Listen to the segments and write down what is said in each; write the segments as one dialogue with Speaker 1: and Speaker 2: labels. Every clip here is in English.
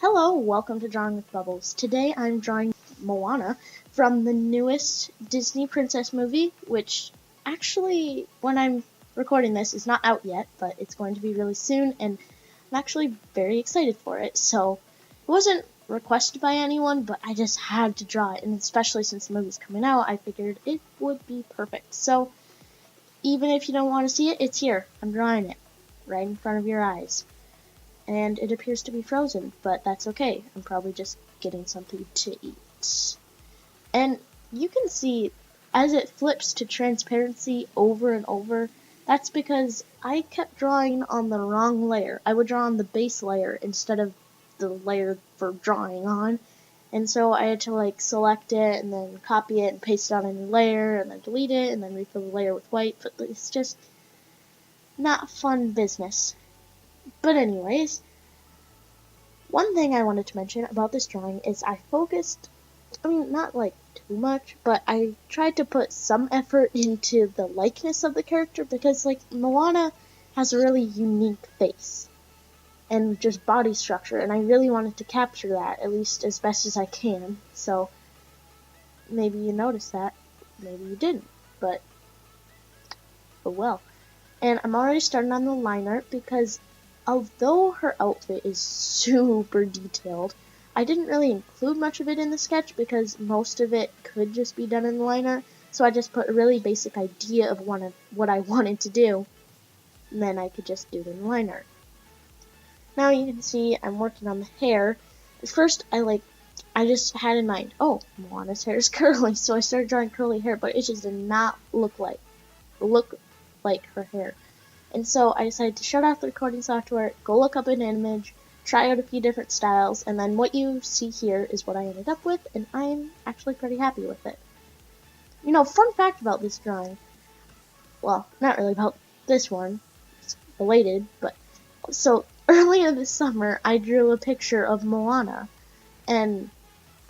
Speaker 1: Hello, welcome to Drawing with Bubbles. Today I'm drawing Moana from the newest Disney princess movie, which actually, when I'm recording this, is not out yet, but it's going to be really soon, and I'm actually very excited for it. So, it wasn't requested by anyone, but I just had to draw it, and especially since the movie's coming out, I figured it would be perfect. So, even if you don't want to see it, it's here. I'm drawing it right in front of your eyes. And it appears to be frozen, but that's okay. I'm probably just getting something to eat. And you can see, as it flips to transparency over and over, that's because I kept drawing on the wrong layer. I would draw on the base layer instead of the layer for drawing on. And so I had to select it and then copy it and paste it on a new layer and then delete it and then refill the layer with white. But it's just not fun business. But anyways, one thing I wanted to mention about this drawing is I focused, not too much, but I tried to put some effort into the likeness of the character because Moana has a really unique face and just body structure, and I really wanted to capture that, at least as best as I can. So maybe you noticed that, maybe you didn't, but oh well. And I'm already starting on the line art because although her outfit is super detailed, I didn't really include much of it in the sketch because most of it could just be done in the line art, so I just put a really basic idea of what I wanted to do, and then I could just do it in the line art. Now you can see I'm working on the hair. At first, I just had in mind, oh, Moana's hair is curly, so I started drawing curly hair, but it just did not look like her hair. And so I decided to shut off the recording software, go look up an image, try out a few different styles, and then what you see here is what I ended up with, and I'm actually pretty happy with it. Fun fact about this drawing, well, not really about this one, it's related, but so earlier this summer I drew a picture of Moana, and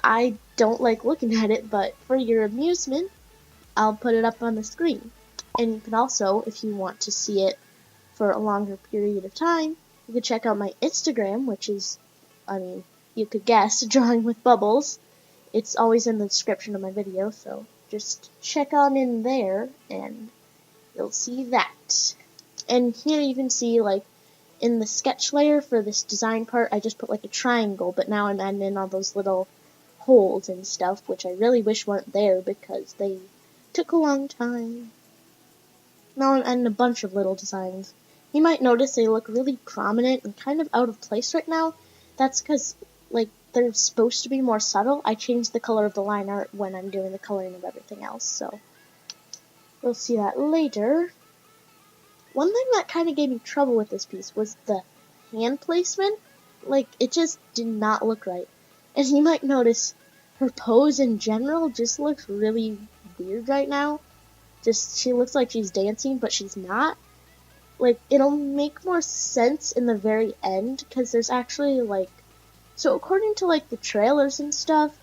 Speaker 1: I don't like looking at it, but for your amusement, I'll put it up on the screen. And you can also, if you want to see it for a longer period of time, you could check out my Instagram, which is, you could guess, Drawing with Bubbles. It's always in the description of my video, so just check on in there, and you'll see that. And here you can see, in the sketch layer for this design part, I just put a triangle, but now I'm adding in all those little holes and stuff, which I really wish weren't there because they took a long time. Now I'm adding a bunch of little designs. You might notice they look really prominent and kind of out of place right now. That's because, they're supposed to be more subtle. I changed the color of the line art when I'm doing the coloring of everything else, so we'll see that later. One thing that kind of gave me trouble with this piece was the hand placement. It just did not look right. And you might notice her pose in general just looks really weird right now. She looks like she's dancing, but she's not. It'll make more sense in the very end, because there's actually, so according to, the trailers and stuff,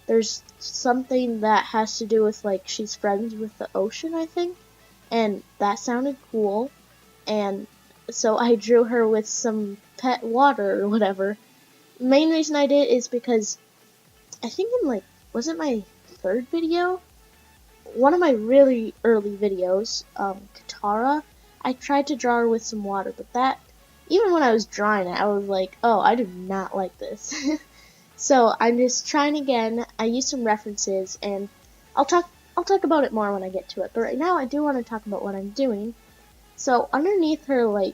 Speaker 1: there's something that has to do with, she's friends with the ocean, I think, and that sounded cool, and so I drew her with some pet water or whatever. The main reason I did is because, I think in, was it my third video? One of my really early videos, Katara, I tried to draw her with some water, but even when I was drawing it, I was like, oh, I do not like this. So I'm just trying again. I used some references, and I'll talk about it more when I get to it. But right now, I do want to talk about what I'm doing. So underneath her,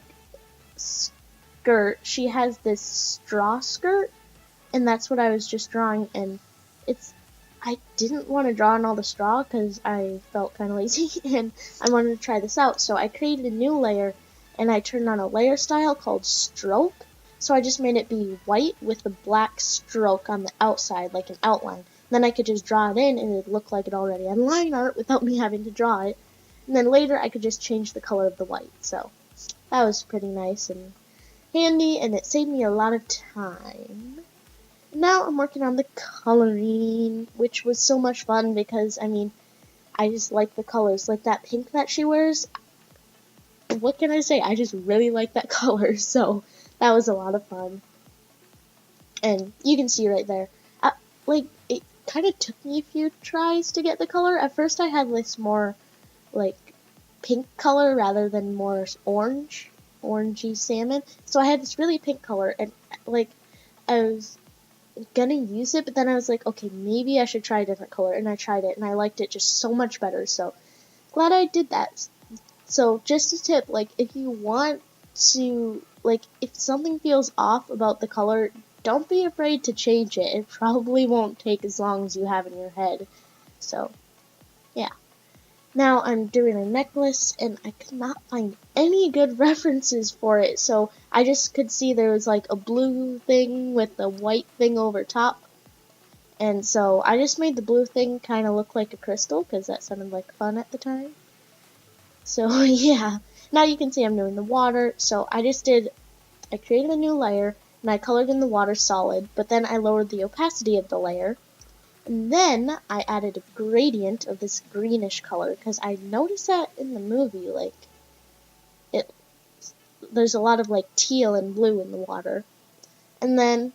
Speaker 1: skirt, she has this straw skirt, and that's what I was just drawing, and I didn't want to draw on all the straw because I felt kind of lazy and I wanted to try this out. So I created a new layer and I turned on a layer style called stroke. So I just made it be white with a black stroke on the outside, like an outline. Then I could just draw it in and it looked like it already had line art without me having to draw it. And then later I could just change the color of the white. So that was pretty nice and handy, and it saved me a lot of time. Now I'm working on the coloring, which was so much fun because, I just like the colors. Like that pink that she wears, what can I say? I just really like that color, so that was a lot of fun. And you can see right there, like, it kind of took me a few tries to get the color. At first I had this more, like, pink color rather than more orangey salmon. So I had this really pink color, and, like, I was gonna use it, but then I was like, okay, maybe I should try a different color, and I tried it, and I liked it just so much better, so glad I did that. So just a tip, like, if you want to, like, if something feels off about the color, don't be afraid to change it. It probably won't take as long as you have in your head. So, yeah. Now I'm doing a necklace, and I could not find any good references for it, so I just could see there was, like, a blue thing with a white thing over top. And so I just made the blue thing kind of look like a crystal, because that sounded like fun at the time. So, yeah. Now you can see I'm doing the water, so I created a new layer, and I colored in the water solid, but then I lowered the opacity of the layer, and then I added a gradient of this greenish color, because I noticed that in the movie, like, there's a lot of, like, teal and blue in the water. And then,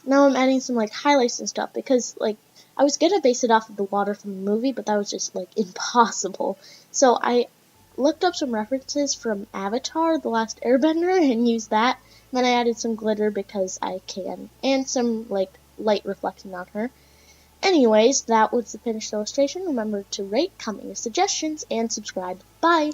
Speaker 1: now I'm adding some, like, highlights and stuff, because, like, I was gonna base it off of the water from the movie, but that was just, like, impossible. So I looked up some references from Avatar, The Last Airbender, and used that. And then I added some glitter because I can, and some, like, light reflecting on her. Anyways, that was the finished illustration. Remember to rate, comment your suggestions, and subscribe. Bye!